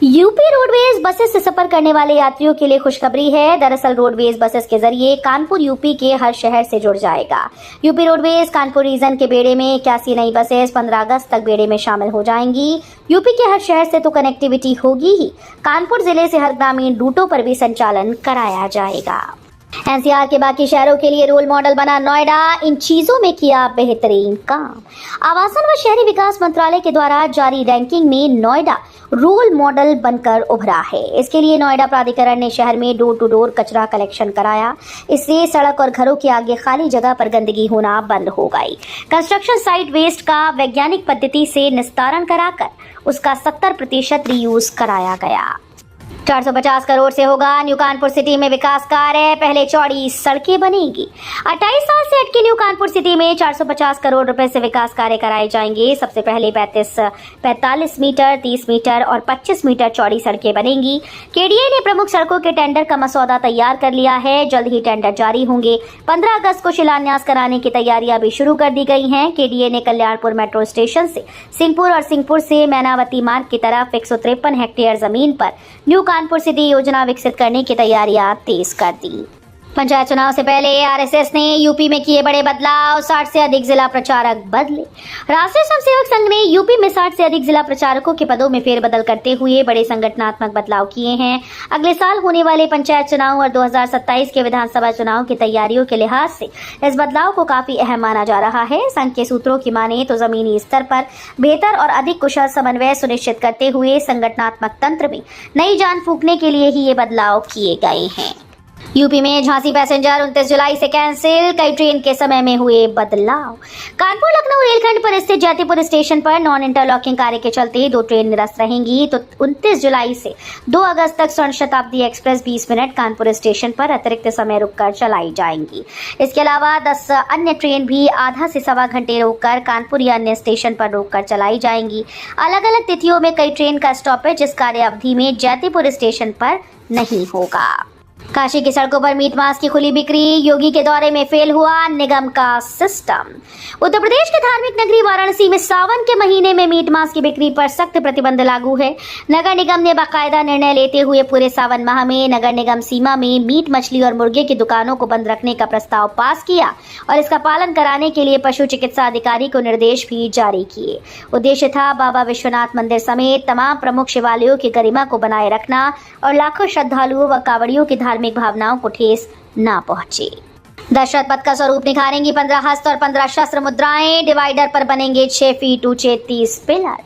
UP roadways buses से सफर करने वाले यात्रियों के लिए खुशखबरी है। दरअसल रोडवेज बसेस के जरिए कानपुर यूपी के हर शहर से जुड़ जाएगा। यूपी रोडवेज कानपुर रीजन के बेड़े में 81 नई बसेस 15 अगस्त तक बेड़े में शामिल हो जाएंगी। यूपी के हर शहर से तो कनेक्टिविटी होगी ही, कानपुर जिले से हर ग्रामीण रूटों पर भी संचालन कराया जाएगा। एनसीआर के बाकी शहरों के लिए रोल मॉडल बना नोएडा इन चीजों में किया बेहतरीन काम। आवासन व शहरी विकास मंत्रालय के द्वारा जारी रैंकिंग में नोएडा रोल मॉडल बनकर उभरा है। इसके लिए नोएडा प्राधिकरण ने शहर में डोर टू डोर कचरा कलेक्शन कराया। इससे सड़क और घरों के आगे खाली जगह पर गंदगी होना बंद हो गई। कंस्ट्रक्शन साइट वेस्ट का वैज्ञानिक पद्धति से निस्तारण कराकर उसका 70% रीयूज कराया गया। 450 करोड़ से होगा न्यू कानपुर सिटी में विकास कार्य, पहले चौड़ी सड़कें बनेगी। 28 साल से अटके न्यू कानपुर सिटी में 450 करोड़ रुपए से विकास कार्य कराए जाएंगे। सबसे पहले 45 मीटर, 30 मीटर और 25 मीटर चौड़ी सड़कें बनेंगी। केडीए ने प्रमुख सड़कों के टेंडर का मसौदा तैयार कर लिया है। जल्द ही टेंडर जारी होंगे। 15 अगस्त को शिलान्यास कराने की तैयारियां भी शुरू कर दी गई हैं। केडीए ने कल्याणपुर मेट्रो स्टेशन से सिंहपुर और सिंहपुर से मैनावती मार्ग की तरफ 153 हेक्टेयर जमीन पर न्यू कानपुर सिटी योजना विकसित करने की तैयारियां तेज कर दी। पंचायत चुनाव से पहले आरएसएस ने यूपी में किए बड़े बदलाव, 60 से अधिक जिला प्रचारक बदले। राष्ट्रीय स्वयंसेवक संघ ने यूपी में 60 से अधिक जिला प्रचारकों के पदों में फेरबदल करते हुए बड़े संगठनात्मक बदलाव किए हैं। अगले साल होने वाले पंचायत चुनाव और 2027 के विधानसभा चुनाव की तैयारियों के लिहाज से इस बदलाव को काफी अहम माना जा रहा है। संघ के सूत्रों की माने तो जमीनी स्तर पर बेहतर और अधिक कुशल समन्वय सुनिश्चित करते हुए संगठनात्मक तंत्र में नई जान फूंकने के लिए ही ये बदलाव किए गए हैं। यूपी में झांसी पैसेंजर 29 जुलाई से कैंसिल, कई ट्रेन के समय में हुए बदलाव। कानपुर लखनऊ रेलखंड पर स्थित जैतीपुर स्टेशन पर नॉन इंटरलॉकिंग कार्य के चलते 2 ट्रेन निरस्त रहेंगी। तो 29 जुलाई से 2 अगस्त तक स्वर्ण शताब्दी एक्सप्रेस 20 मिनट कानपुर स्टेशन पर अतिरिक्त समय रुककर चलाई जाएंगी। इसके अलावा 10 अन्य ट्रेन भी आधा से सवा घंटे रोककर कानपुर या अन्य स्टेशन पर रोककर चलाई जाएंगी। अलग अलग तिथियों में कई ट्रेन का स्टॉपेज इस कार्य अवधि में जैतीपुर स्टेशन पर नहीं होगा। काशी की सड़कों पर मीट मांस की खुली बिक्री, योगी के दौरे में फेल हुआ निगम का सिस्टम। उत्तर प्रदेश के धार्मिक नगरी वाराणसी में सावन के महीने में मीट मांस की बिक्री पर सख्त प्रतिबंध लागू है। नगर निगम ने बाकायदा निर्णय लेते हुए पूरे सावन माह में नगर निगम सीमा में मीट, मछली और मुर्गे की दुकानों को बंद रखने का प्रस्ताव पास किया और इसका पालन कराने के लिए पशु चिकित्सा अधिकारी को निर्देश भी जारी किए। उद्देश्य था बाबा विश्वनाथ मंदिर समेत तमाम प्रमुख शिवालयों की गरिमा को बनाए रखना और लाखों श्रद्धालुओं व कांवड़ियों की धार्मिक भावनाओं को ठेस ना पहुंचे। दशरथ पथ का स्वरूप निखारेंगी 15 हस्त और 15 शस्त्र मुद्राएं। डिवाइडर पर बनेंगे 6 फीट ऊंचे 30 पिलर।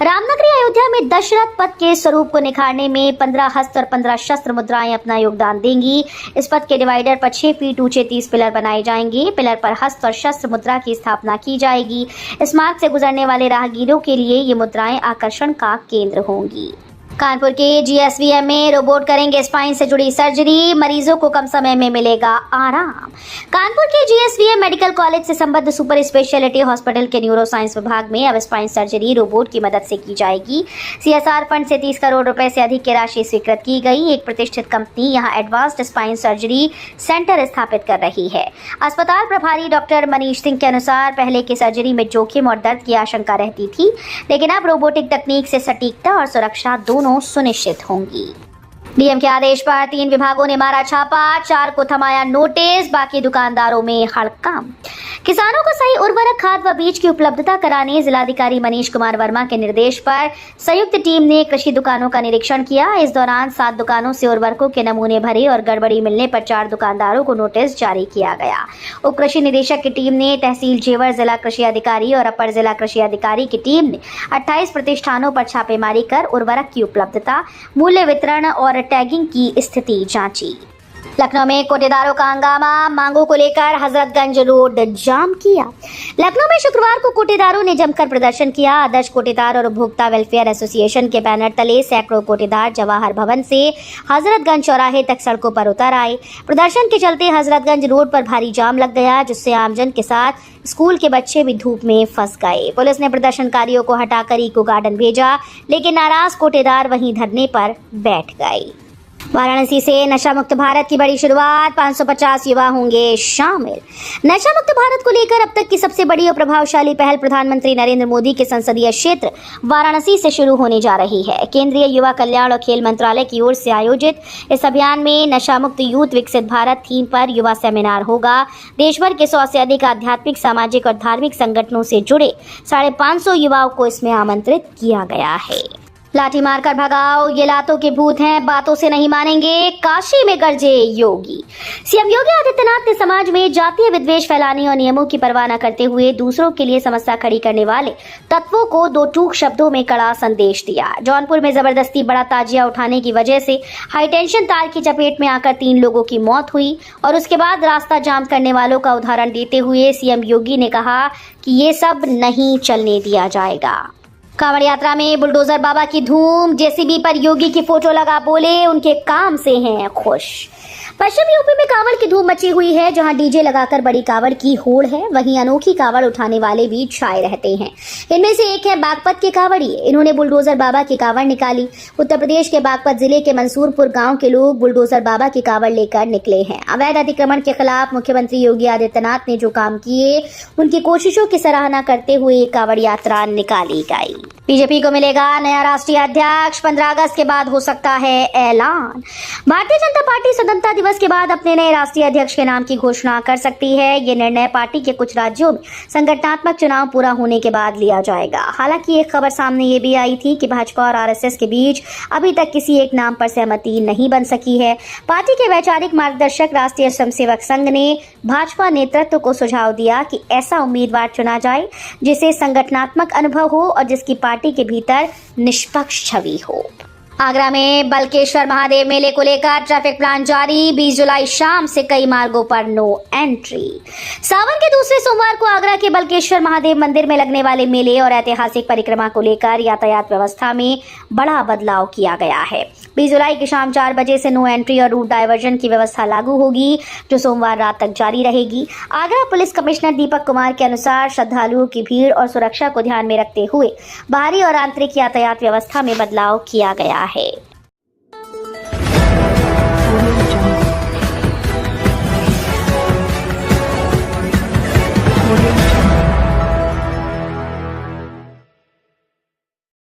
रामनगरी अयोध्या में दशरथ पथ के स्वरूप को निखारने में 15 हस्त और 15 शस्त्र मुद्राएं अपना योगदान देंगी। इस पथ के डिवाइडर पर 6 फीट ऊंचे 30 पिलर बनाए जाएंगे। पिलर पर हस्त और शस्त्र मुद्रा की स्थापना की जाएगी। इस मार्ग से गुजरने वाले राहगीरों के लिए ये मुद्राएं आकर्षण का केंद्र होंगी। कानपुर के जीएसवीएम में रोबोट करेंगे स्पाइन से जुड़ी सर्जरी, मरीजों को कम समय में मिलेगा आराम। कानपुर के जीएसवीएम मेडिकल कॉलेज से संबद्ध सुपर स्पेशलिटी हॉस्पिटल के न्यूरो साइंस विभाग में अब स्पाइन सर्जरी रोबोट की मदद से की जाएगी। सीएसआर फंड से 30 करोड़ रुपए से अधिक की राशि स्वीकृत की गई। एक प्रतिष्ठित कंपनी यहां एडवांस्ड स्पाइन सर्जरी सेंटर स्थापित कर रही है। अस्पताल प्रभारी डॉक्टर मनीष सिंह के अनुसार पहले की सर्जरी में जोखिम और दर्द की आशंका रहती थी, लेकिन अब रोबोटिक तकनीक से सटीकता और सुरक्षा दोनों सुनिश्चित होंगी। डीएम के आदेश पर 3 विभागों ने मारा छापा, 4 को थमाया नोटिस, बाकी दुकानदारों में हड़कंप। किसानों को सही उर्वरक, खाद व बीज की उपलब्धता कराने जिलाधिकारी मनीष कुमार वर्मा के निर्देश पर संयुक्त टीम ने कृषि दुकानों का निरीक्षण किया। इस दौरान 7 दुकानों से उर्वरकों के नमूने भरे और गड़बड़ी मिलने पर 4 दुकानदारों को नोटिस जारी किया गया। उप कृषि निदेशक की टीम ने तहसील जेवर, जिला कृषि अधिकारी और अपर जिला कृषि अधिकारी की टीम ने 28 प्रतिष्ठानों पर छापेमारी कर उर्वरक की उपलब्धता, मूल्य, वितरण और टैगिंग की स्थिति जांची। लखनऊ में कोटेदारों का हंगामा, मांगों को लेकर हजरतगंज रोड जाम किया। लखनऊ में शुक्रवार को कोटेदारों ने जमकर प्रदर्शन किया। आदर्श कोटेदार और उपभोक्ता वेलफेयर एसोसिएशन के बैनर तले सैकड़ों कोटेदार जवाहर भवन से हजरतगंज चौराहे तक सड़कों पर उतर आए। प्रदर्शन के चलते हजरतगंज रोड पर भारी जाम लग गया, जिससे आमजन के साथ स्कूल के बच्चे भी धूप में फंस गए। पुलिस ने प्रदर्शनकारियों को हटाकर इको गार्डन भेजा, लेकिन नाराज कोटेदार वहीं धरने पर बैठ गए। वाराणसी से नशा मुक्त भारत की बड़ी शुरुआत, 550 युवा होंगे शामिल। नशा मुक्त भारत को लेकर अब तक की सबसे बड़ी और प्रभावशाली पहल प्रधानमंत्री नरेंद्र मोदी के संसदीय क्षेत्र वाराणसी से शुरू होने जा रही है। केंद्रीय युवा कल्याण और खेल मंत्रालय की ओर से आयोजित इस अभियान में नशा मुक्त यूथ विकसित भारत थीम पर युवा सेमिनार होगा। देश भर के 100 से अधिक आध्यात्मिक, सामाजिक और धार्मिक संगठनों से जुड़े 550 युवाओं को इसमें आमंत्रित किया गया है। लाठी मारकर भगाओ, ये लातों के भूत हैं, बातों से नहीं मानेंगे, काशी में गरजे योगी। सीएम योगी आदित्यनाथ ने समाज में जातीय विद्वेष फैलाने और नियमों की परवाह न करते हुए दूसरों के लिए समस्या खड़ी करने वाले तत्वों को 2 टूक शब्दों में कड़ा संदेश दिया। जौनपुर में जबरदस्ती बड़ा ताजिया उठाने की वजह से हाईटेंशन तार की चपेट में आकर 3 लोगों की मौत हुई और उसके बाद रास्ता जाम करने वालों का उदाहरण देते हुए सीएम योगी ने कहा कि ये सब नहीं चलने दिया जाएगा। कांवड़ यात्रा में बुलडोजर बाबा की धूम, जेसीबी पर योगी की फोटो लगा बोले उनके काम से हैं खुश। पश्चिम यूपी में कांवड़ की धूम मची हुई है, जहां डीजे लगाकर बड़ी कांवड़ की होड़ है, वहीं अनोखी कांवड़ उठाने वाले भी छाए रहते हैं। इनमें से एक है बागपत के कांवड़िए। इन्होंने बुलडोजर बाबा की कांवड़ निकाली। उत्तर प्रदेश के बागपत जिले के मंसूरपुर गांव के लोग बुलडोजर बाबा की कांवड़ लेकर निकले हैं। अवैध अतिक्रमण के खिलाफ मुख्यमंत्री योगी आदित्यनाथ ने जो काम किए, उनकी कोशिशों की सराहना करते हुए कांवड़ यात्रा निकाली गई। बीजेपी को मिलेगा नया राष्ट्रीय अध्यक्ष, 15 अगस्त के बाद हो सकता है ऐलान। भारतीय जनता पार्टी स्वतंत्रता दिवस के बाद अपने नए राष्ट्रीय अध्यक्ष के नाम की घोषणा कर सकती है। ये निर्णय पार्टी के कुछ राज्यों में संगठनात्मक चुनाव पूरा होने के बाद लिया जाएगा। हालांकि एक खबर सामने ये भी आई थी कि भाजपा और आरएसएस के बीच अभी तक किसी एक नाम पर सहमति नहीं बन सकी है। पार्टी के वैचारिक मार्गदर्शक राष्ट्रीय स्वयंसेवक संघ ने भाजपा नेतृत्व को सुझाव दिया कि ऐसा उम्मीदवार चुना जाए जिसे संगठनात्मक अनुभव हो और जिसकी पार्टी के भीतर निष्पक्ष छवि हो। आगरा में बलकेश्वर महादेव मेले को लेकर ट्रैफिक प्लान जारी, 20 जुलाई शाम से कई मार्गों पर नो एंट्री। सावन के दूसरे सोमवार को आगरा के बलकेश्वर महादेव मंदिर में लगने वाले मेले और ऐतिहासिक परिक्रमा को लेकर यातायात व्यवस्था में बड़ा बदलाव किया गया है। 20 जुलाई की शाम 4 बजे से नो एंट्री और रूट डायवर्जन की व्यवस्था लागू होगी, जो सोमवार रात तक जारी रहेगी। आगरा पुलिस कमिश्नर दीपक कुमार के अनुसार श्रद्धालुओं की भीड़ और सुरक्षा को ध्यान में रखते हुए बाहरी और आंतरिक यातायात व्यवस्था में बदलाव किया गया है।